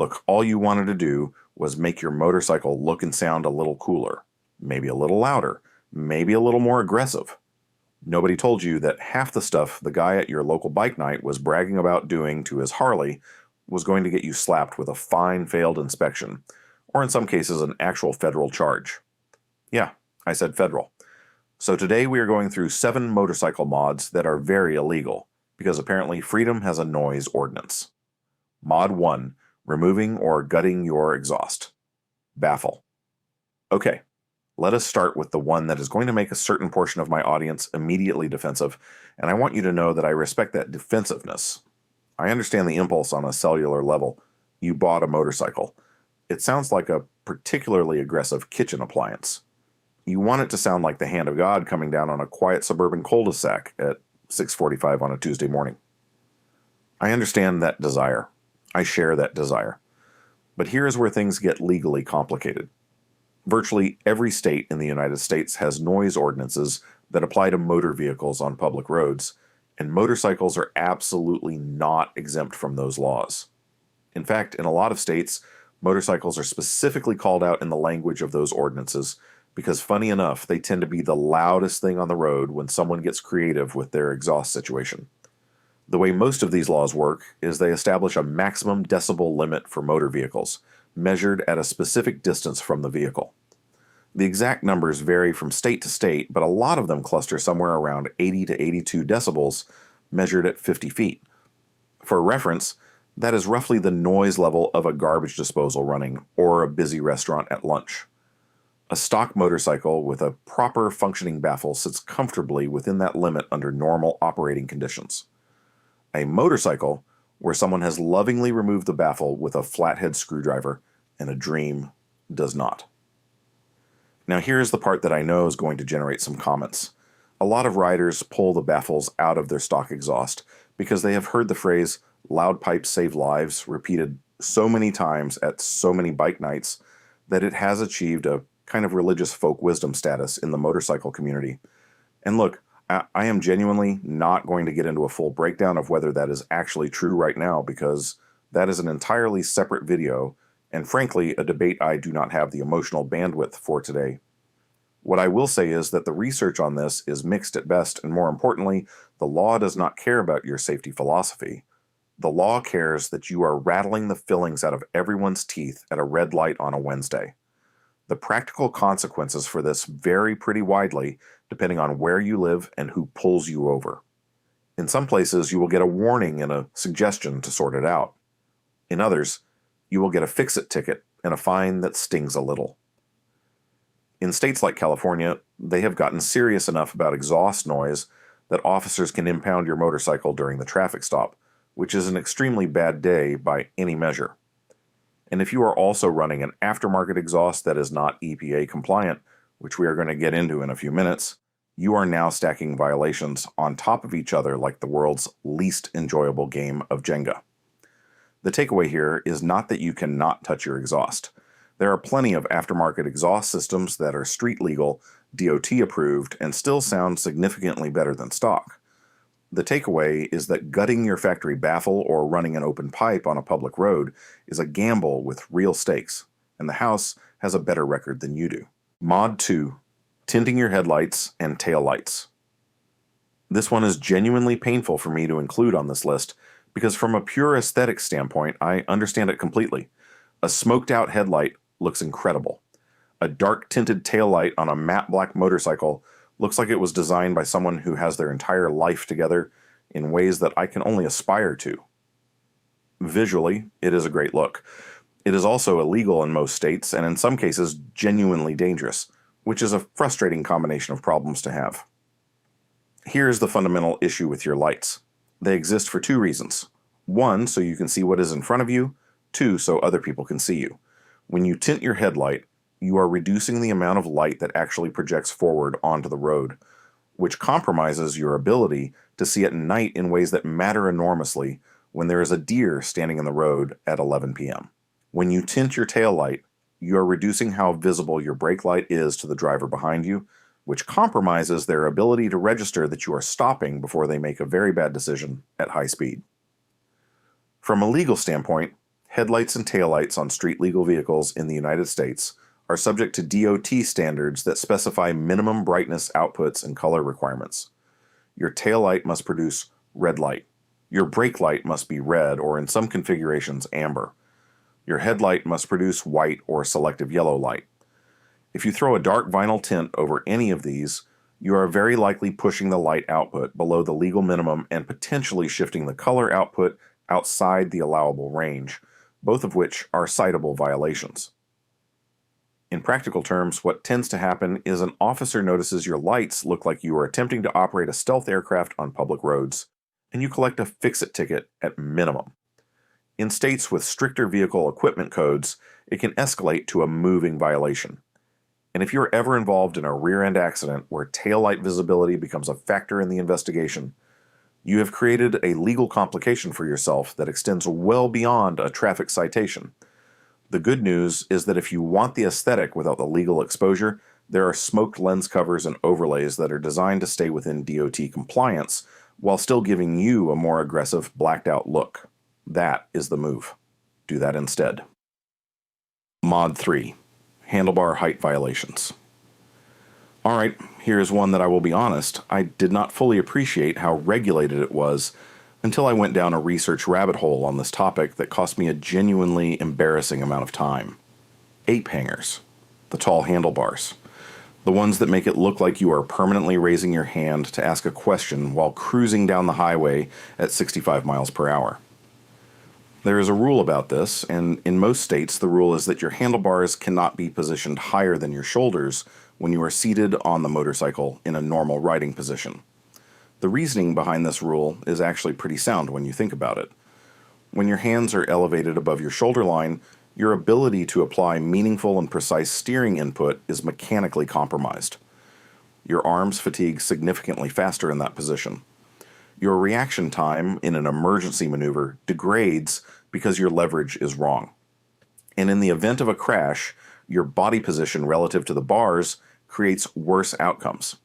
Look, all you wanted to do was make your motorcycle look and sound a little cooler, maybe a little louder, maybe a little more aggressive. Nobody told you that half the stuff the guy at your local bike night was bragging about doing to his Harley was going to get you slapped with a fine failed inspection, or in some cases an actual federal charge. Yeah, I said federal. So today we are going through 7 motorcycle mods that are very illegal, because apparently freedom has a noise ordinance. Mod 1, removing or gutting your exhaust. Baffle. Okay, let us start with the one that is going to make a certain portion of my audience immediately defensive, and I want you to know that I respect that defensiveness. I understand the impulse on a cellular level. You bought a motorcycle. It sounds like a particularly aggressive kitchen appliance. You want it to sound like the hand of God coming down on a quiet suburban cul-de-sac at 6:45 on a Tuesday morning. I understand that desire. I share that desire. But here is where things get legally complicated. Virtually every state in the United States has noise ordinances that apply to motor vehicles on public roads, and motorcycles are absolutely not exempt from those laws. In fact, in a lot of states, motorcycles are specifically called out in the language of those ordinances because, funny enough, they tend to be the loudest thing on the road when someone gets creative with their exhaust situation. The way most of these laws work is they establish a maximum decibel limit for motor vehicles, measured at a specific distance from the vehicle. The exact numbers vary from state to state, but a lot of them cluster somewhere around 80 to 82 decibels, measured at 50 feet. For reference, that is roughly the noise level of a garbage disposal running or a busy restaurant at lunch. A stock motorcycle with a proper functioning baffle sits comfortably within that limit under normal operating conditions. A motorcycle, where someone has lovingly removed the baffle with a flathead screwdriver, and a dream does not. Now here's the part that I know is going to generate some comments. A lot of riders pull the baffles out of their stock exhaust because they have heard the phrase "loud pipes save lives" repeated so many times at so many bike nights that it has achieved a kind of religious folk wisdom status in the motorcycle community. And look, I am genuinely not going to get into a full breakdown of whether that is actually true right now, because that is an entirely separate video, and frankly, a debate I do not have the emotional bandwidth for today. What I will say is that the research on this is mixed at best, and more importantly, the law does not care about your safety philosophy. The law cares that you are rattling the fillings out of everyone's teeth at a red light on a Wednesday. The practical consequences for this vary pretty widely depending on where you live and who pulls you over. In some places, you will get a warning and a suggestion to sort it out. In others, you will get a fix-it ticket and a fine that stings a little. In states like California, they have gotten serious enough about exhaust noise that officers can impound your motorcycle during the traffic stop, which is an extremely bad day by any measure. And if you are also running an aftermarket exhaust that is not EPA compliant, which we are going to get into in a few minutes, you are now stacking violations on top of each other like the world's least enjoyable game of Jenga. The takeaway here is not that you cannot touch your exhaust. There are plenty of aftermarket exhaust systems that are street legal, DOT approved, and still sound significantly better than stock. The takeaway is that gutting your factory baffle or running an open pipe on a public road is a gamble with real stakes, and the house has a better record than you do. Mod 2, tinting your headlights and taillights. This one is genuinely painful for me to include on this list because from a pure aesthetic standpoint, I understand it completely. A smoked out headlight looks incredible. A dark tinted taillight on a matte black motorcycle looks like it was designed by someone who has their entire life together in ways that I can only aspire to. Visually, it is a great look. It is also illegal in most states, and in some cases genuinely dangerous, which is a frustrating combination of problems to have. Here's the fundamental issue with your lights. They exist for 2 reasons. 1, so you can see what is in front of you. 2, so other people can see you. When you tint your headlight, you are reducing the amount of light that actually projects forward onto the road, which compromises your ability to see at night in ways that matter enormously when there is a deer standing in the road at 11 p.m. When you tint your taillight, you are reducing how visible your brake light is to the driver behind you, which compromises their ability to register that you are stopping before they make a very bad decision at high speed. From a legal standpoint, Headlights and taillights on street-legal vehicles in the United States are subject to DOT standards that specify minimum brightness outputs and color requirements. Your taillight must produce red light. Your brake light must be red or, in some configurations, amber. Your headlight must produce white or selective yellow light. If you throw a dark vinyl tint over any of these, you are very likely pushing the light output below the legal minimum and potentially shifting the color output outside the allowable range, both of which are citable violations. In practical terms, what tends to happen is an officer notices your lights look like you are attempting to operate a stealth aircraft on public roads, and you collect a fix-it ticket at minimum. In states with stricter vehicle equipment codes, it can escalate to a moving violation. And if you're ever involved in a rear-end accident where taillight visibility becomes a factor in the investigation, you have created a legal complication for yourself that extends well beyond a traffic citation. The good news is that if you want the aesthetic without the legal exposure, there are smoked lens covers and overlays that are designed to stay within DOT compliance while still giving you a more aggressive, blacked-out look. That is the move. Do that instead. Mod 3. Handlebar height violations. Alright, here's one that I will be honest, I did not fully appreciate how regulated it was until I went down a research rabbit hole on this topic that cost me a genuinely embarrassing amount of time. Ape hangers. The tall handlebars. The ones that make it look like you are permanently raising your hand to ask a question while cruising down the highway at 65 miles per hour. There is a rule about this, and in most states the rule is that your handlebars cannot be positioned higher than your shoulders when you are seated on the motorcycle in a normal riding position. The reasoning behind this rule is actually pretty sound when you think about it. When your hands are elevated above your shoulder line, your ability to apply meaningful and precise steering input is mechanically compromised. Your arms fatigue significantly faster in that position. Your reaction time in an emergency maneuver degrades because your leverage is wrong. And in the event of a crash, your body position relative to the bars creates worse outcomes.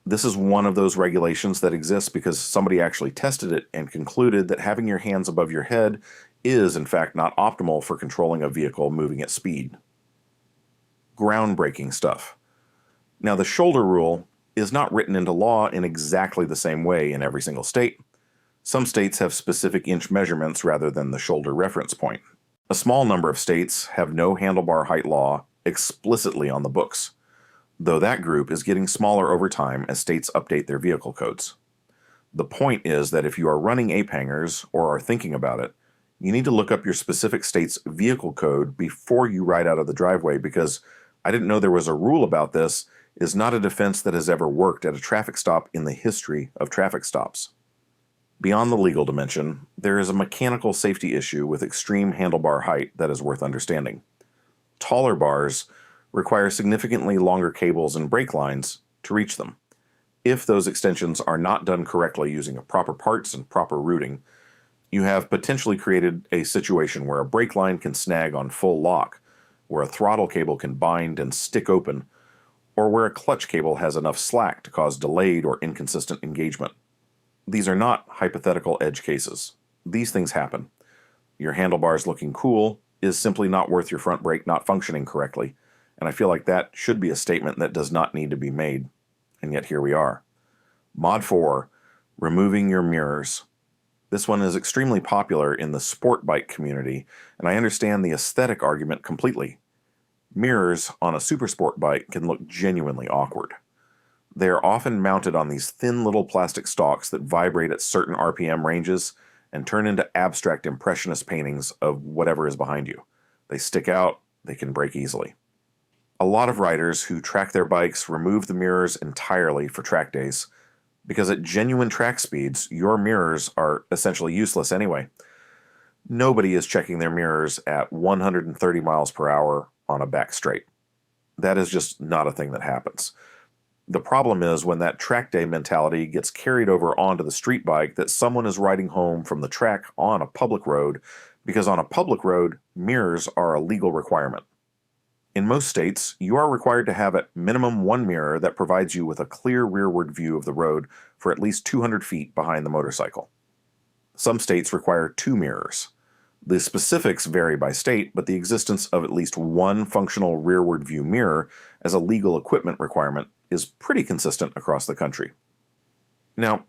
This is one of those regulations that exists because somebody actually tested it and concluded that having your hands above your head is in fact not optimal for controlling a vehicle moving at speed. Groundbreaking stuff. Now, the shoulder rule is not written into law in exactly the same way in every single state. Some states have specific inch measurements rather than the shoulder reference point. A small number of states have no handlebar height law explicitly on the books, though that group is getting smaller over time as states update their vehicle codes. The point is that if you are running ape hangers or are thinking about it, you need to look up your specific state's vehicle code before you ride out of the driveway, because "I didn't know there was a rule about this" is not a defense that has ever worked at a traffic stop in the history of traffic stops. Beyond the legal dimension, there is a mechanical safety issue with extreme handlebar height that is worth understanding. Taller bars require significantly longer cables and brake lines to reach them. If those extensions are not done correctly using proper parts and proper routing, you have potentially created a situation where a brake line can snag on full lock, where a throttle cable can bind and stick open, or where a clutch cable has enough slack to cause delayed or inconsistent engagement. These are not hypothetical edge cases. These things happen. Your handlebars looking cool is simply not worth your front brake not functioning correctly, and I feel like that should be a statement that does not need to be made. And yet here we are. Mod 4, removing your mirrors. This one is extremely popular in the sport bike community, and I understand the aesthetic argument completely. Mirrors on a supersport bike can look genuinely awkward. They are often mounted on these thin little plastic stalks that vibrate at certain RPM ranges and turn into abstract impressionist paintings of whatever is behind you. They stick out, they can break easily. A lot of riders who track their bikes remove the mirrors entirely for track days, because at genuine track speeds, your mirrors are essentially useless anyway. Nobody is checking their mirrors at 130 miles per hour on a back straight. That is just not a thing that happens. The problem is when that track day mentality gets carried over onto the street bike that someone is riding home from the track on a public road, because on a public road, mirrors are a legal requirement. In most states, you are required to have at minimum one mirror that provides you with a clear rearward view of the road for at least 200 feet behind the motorcycle. Some states require 2 mirrors. The specifics vary by state, but the existence of at least one functional rearward view mirror as a legal equipment requirement is pretty consistent across the country. Now,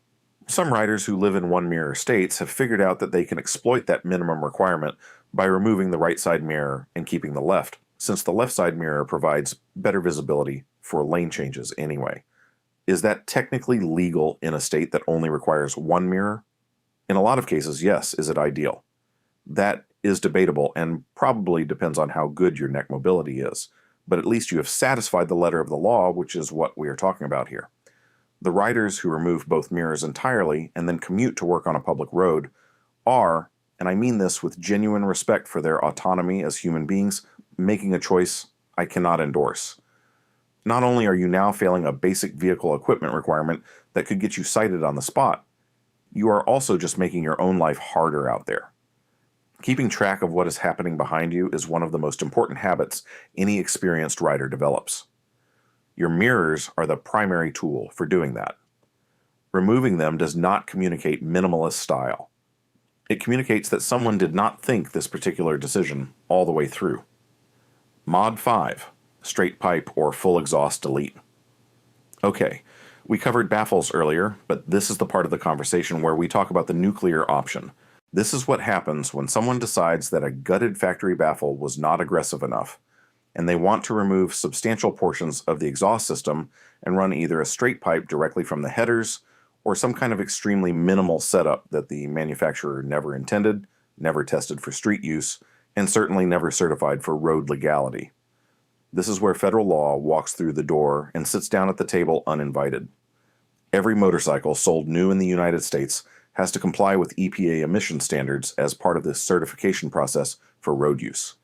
some riders who live in one-mirror states have figured out that they can exploit that minimum requirement by removing the right side mirror and keeping the left, since the left side mirror provides better visibility for lane changes anyway. Is that technically legal in a state that only requires one mirror? In a lot of cases, yes. Is it ideal? That is debatable and probably depends on how good your neck mobility is, but at least you have satisfied the letter of the law, which is what we are talking about here. The riders who remove both mirrors entirely and then commute to work on a public road are, and I mean this with genuine respect for their autonomy as human beings, making a choice I cannot endorse. Not only are you now failing a basic vehicle equipment requirement that could get you cited on the spot, you are also just making your own life harder out there. Keeping track of what is happening behind you is one of the most important habits any experienced rider develops. Your mirrors are the primary tool for doing that. Removing them does not communicate minimalist style. It communicates that someone did not think this particular decision all the way through. Mod 5, straight pipe or full exhaust delete. Okay, we covered baffles earlier, but this is the part of the conversation where we talk about the nuclear option. This is what happens when someone decides that a gutted factory baffle was not aggressive enough, and they want to remove substantial portions of the exhaust system and run either a straight pipe directly from the headers or some kind of extremely minimal setup that the manufacturer never intended, never tested for street use, and certainly never certified for road legality. This is where federal law walks through the door and sits down at the table uninvited. Every motorcycle sold new in the United States has to comply with EPA emission standards as part of this certification process for road use.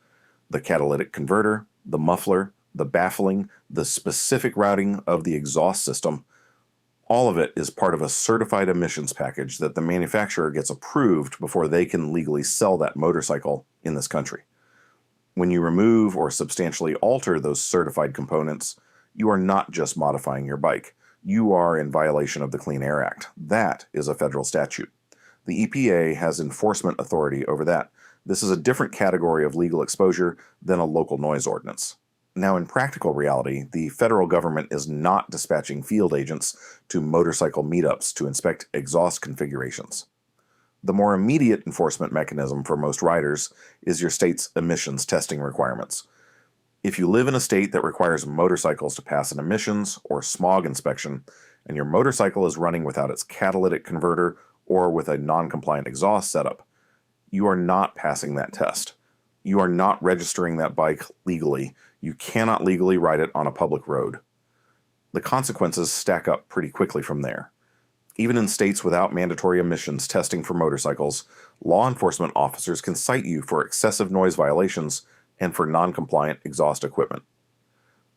The catalytic converter, the muffler, the baffling, the specific routing of the exhaust system, all of it is part of a certified emissions package that the manufacturer gets approved before they can legally sell that motorcycle in this country. When you remove or substantially alter those certified components, you are not just modifying your bike. You are in violation of the Clean Air Act. That is a federal statute. The EPA has enforcement authority over that. This is a different category of legal exposure than a local noise ordinance. Now, in practical reality, the federal government is not dispatching field agents to motorcycle meetups to inspect exhaust configurations. The more immediate enforcement mechanism for most riders is your state's emissions testing requirements. If you live in a state that requires motorcycles to pass an emissions or smog inspection, and your motorcycle is running without its catalytic converter or with a non-compliant exhaust setup, you are not passing that test. You are not registering that bike legally. You cannot legally ride it on a public road. The consequences stack up pretty quickly from there. Even in states without mandatory emissions testing for motorcycles, law enforcement officers can cite you for excessive noise violations and for non-compliant exhaust equipment.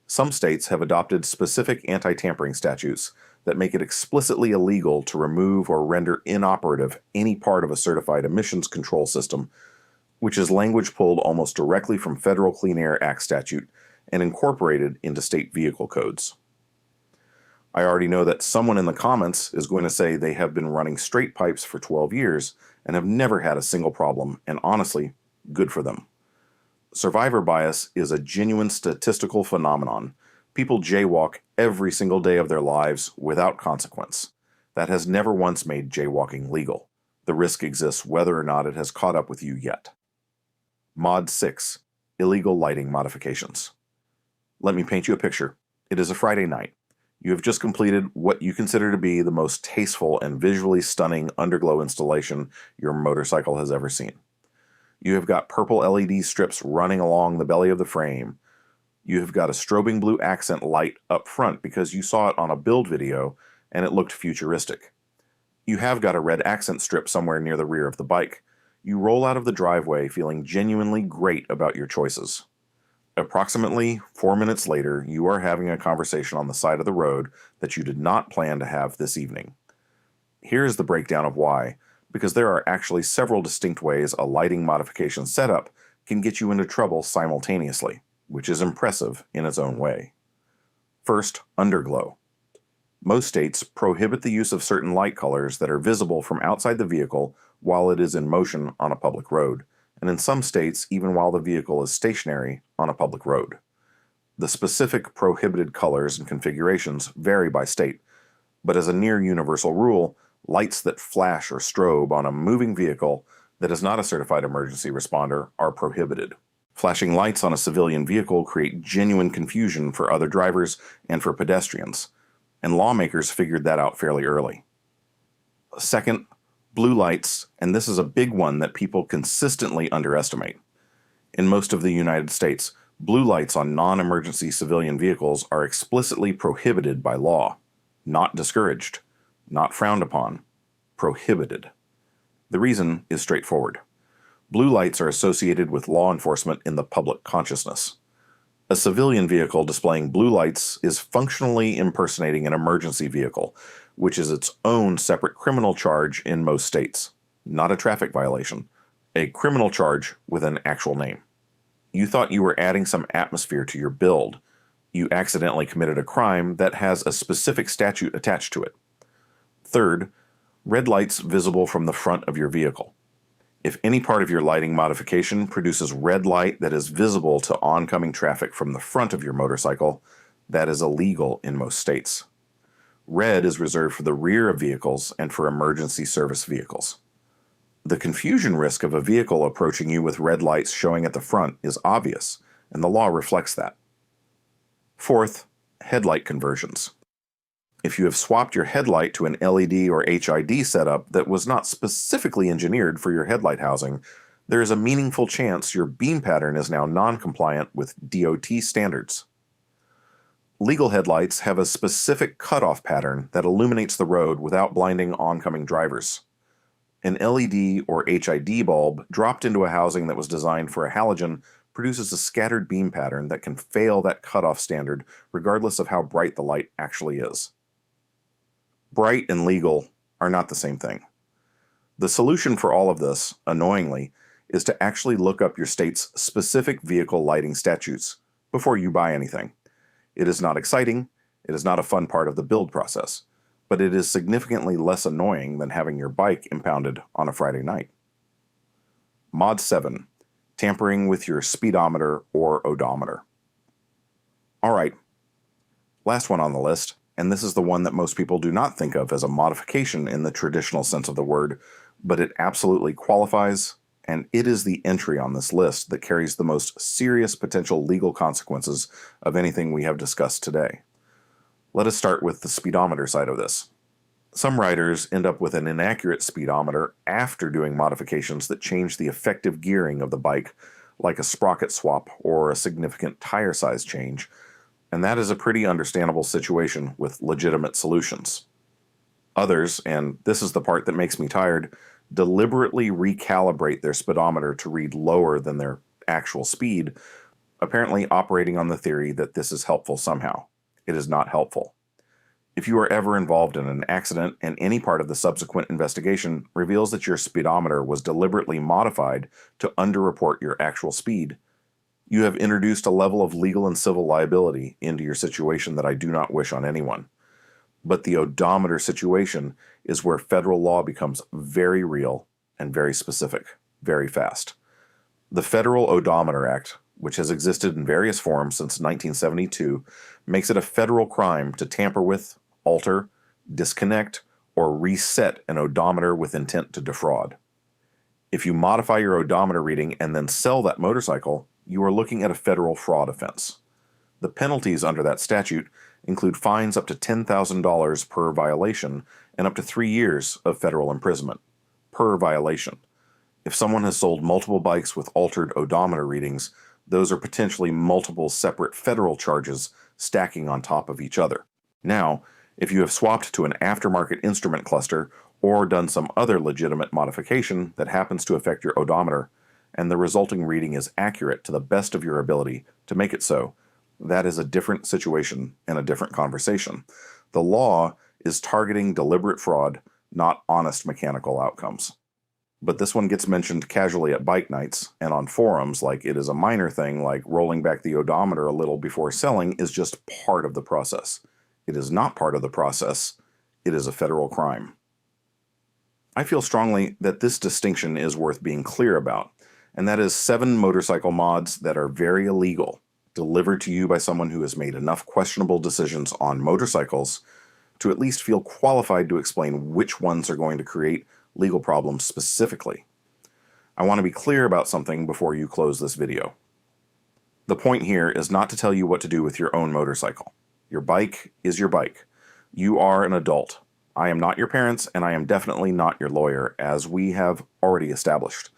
Some states have adopted specific anti-tampering statutes that make it explicitly illegal to remove or render inoperative any part of a certified emissions control system, which is language pulled almost directly from Federal Clean Air Act statute and incorporated into state vehicle codes. I already know that someone in the comments is going to say they have been running straight pipes for 12 years and have never had a single problem, and honestly, good for them. Survivor bias is a genuine statistical phenomenon. People jaywalk every single day of their lives without consequence. That has never once made jaywalking legal. The risk exists whether or not it has caught up with you yet. Mod 6. Illegal lighting modifications. Let me paint you a picture. It is a Friday night. You have just completed what you consider to be the most tasteful and visually stunning underglow installation your motorcycle has ever seen. You have got purple LED strips running along the belly of the frame. You have got a strobing blue accent light up front because you saw it on a build video and it looked futuristic. You have got a red accent strip somewhere near the rear of the bike. You roll out of the driveway feeling genuinely great about your choices. Approximately 4 minutes later, you are having a conversation on the side of the road that you did not plan to have this evening. Here is the breakdown of why, because there are actually several distinct ways a lighting modification setup can get you into trouble simultaneously, which is impressive in its own way. First, underglow. Most states prohibit the use of certain light colors that are visible from outside the vehicle while it is in motion on a public road, and in some states even while the vehicle is stationary on a public road. The specific prohibited colors and configurations vary by state, but as a near universal rule, lights that flash or strobe on a moving vehicle that is not a certified emergency responder are prohibited. Flashing lights on a civilian vehicle create genuine confusion for other drivers and for pedestrians, and lawmakers figured that out fairly early. Second, blue lights, and this is a big one that people consistently underestimate. In most of the United States, blue lights on non-emergency civilian vehicles are explicitly prohibited by law. Not discouraged, not frowned upon, prohibited. The reason is straightforward. Blue lights are associated with law enforcement in the public consciousness. A civilian vehicle displaying blue lights is functionally impersonating an emergency vehicle, which is its own separate criminal charge in most states. Not a traffic violation, a criminal charge with an actual name. You thought you were adding some atmosphere to your build. You accidentally committed a crime that has a specific statute attached to it. Third, red lights visible from the front of your vehicle. If any part of your lighting modification produces red light that is visible to oncoming traffic from the front of your motorcycle, that is illegal in most states. Red is reserved for the rear of vehicles and for emergency service vehicles. The confusion risk of a vehicle approaching you with red lights showing at the front is obvious, and the law reflects that. Fourth, headlight conversions. If you have swapped your headlight to an LED or HID setup that was not specifically engineered for your headlight housing, there is a meaningful chance your beam pattern is now non-compliant with DOT standards. Legal headlights have a specific cutoff pattern that illuminates the road without blinding oncoming drivers. An LED or HID bulb dropped into a housing that was designed for a halogen produces a scattered beam pattern that can fail that cutoff standard regardless of how bright the light actually is. Bright and legal are not the same thing. The solution for all of this, annoyingly, is to actually look up your state's specific vehicle lighting statutes before you buy anything. It is not exciting, it is not a fun part of the build process, but it is significantly less annoying than having your bike impounded on a Friday night. Mod 7. Tampering with your speedometer or odometer. Alright, last one on the list, and this is the one that most people do not think of as a modification in the traditional sense of the word, but it absolutely qualifies, and it is the entry on this list that carries the most serious potential legal consequences of anything we have discussed today. Let us start with the speedometer side of this. Some riders end up with an inaccurate speedometer after doing modifications that change the effective gearing of the bike, like a sprocket swap or a significant tire size change, and that is a pretty understandable situation with legitimate solutions. Others, and this is the part that makes me tired, deliberately recalibrate their speedometer to read lower than their actual speed, apparently operating on the theory that this is helpful somehow. It is not helpful. If you are ever involved in an accident and any part of the subsequent investigation reveals that your speedometer was deliberately modified to underreport your actual speed, you have introduced a level of legal and civil liability into your situation that I do not wish on anyone. But the odometer situation is where federal law becomes very real and very specific, very fast. The Federal Odometer Act, which has existed in various forms since 1972, makes it a federal crime to tamper with, alter, disconnect, or reset an odometer with intent to defraud. If you modify your odometer reading and then sell that motorcycle, you are looking at a federal fraud offense. The penalties under that statute include fines up to $10,000 per violation and up to 3 years of federal imprisonment per violation. If someone has sold multiple bikes with altered odometer readings, those are potentially multiple separate federal charges stacking on top of each other. Now, if you have swapped to an aftermarket instrument cluster or done some other legitimate modification that happens to affect your odometer, and the resulting reading is accurate to the best of your ability to make it so, that is a different situation and a different conversation. The law is targeting deliberate fraud, not honest mechanical outcomes. But this one gets mentioned casually at bike nights and on forums like it is a minor thing, like rolling back the odometer a little before selling is just part of the process. It is not part of the process. It is a federal crime. I feel strongly that this distinction is worth being clear about, and that is 7 motorcycle mods that are very illegal, delivered to you by someone who has made enough questionable decisions on motorcycles to at least feel qualified to explain which ones are going to create legal problems specifically. I want to be clear about something before you close this video. The point here is not to tell you what to do with your own motorcycle. Your bike is your bike. You are an adult. I am not your parents, and I am definitely not your lawyer, as we have already established.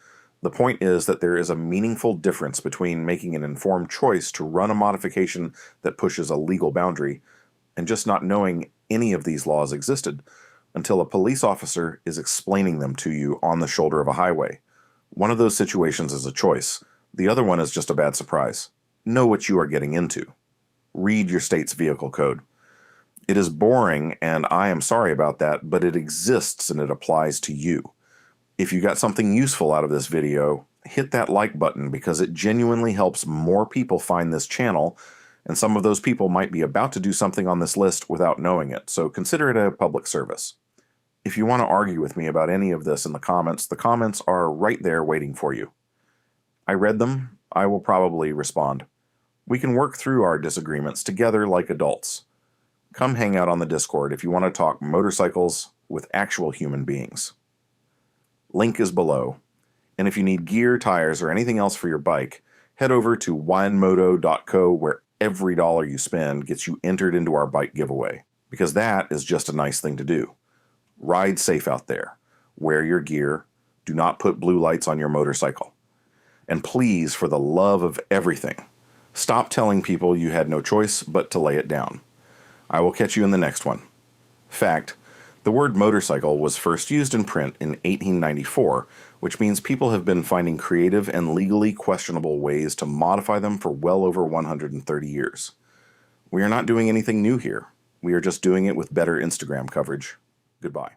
The point is that there is a meaningful difference between making an informed choice to run a modification that pushes a legal boundary and just not knowing any of these laws existed until a police officer is explaining them to you on the shoulder of a highway. One of those situations is a choice. The other one is just a bad surprise. Know what you are getting into. Read your state's vehicle code. It is boring, and I am sorry about that, but it exists and it applies to you. If you got something useful out of this video, hit that like button because it genuinely helps more people find this channel, and some of those people might be about to do something on this list without knowing it, so consider it a public service. If you want to argue with me about any of this in the comments are right there waiting for you. I read them. I will probably respond. We can work through our disagreements together like adults. Come hang out on the Discord if you want to talk motorcycles with actual human beings. Link is below. And if you need gear, tires, or anything else for your bike, head over to winemoto.co where every dollar you spend gets you entered into our bike giveaway. Because that is just a nice thing to do. Ride safe out there. Wear your gear. Do not put blue lights on your motorcycle. And please, for the love of everything, stop telling people you had no choice but to lay it down. I will catch you in the next one. Fact, the word motorcycle was first used in print in 1894, which means people have been finding creative and legally questionable ways to modify them for well over 130 years. We are not doing anything new here. We are just doing it with better Instagram coverage. Goodbye.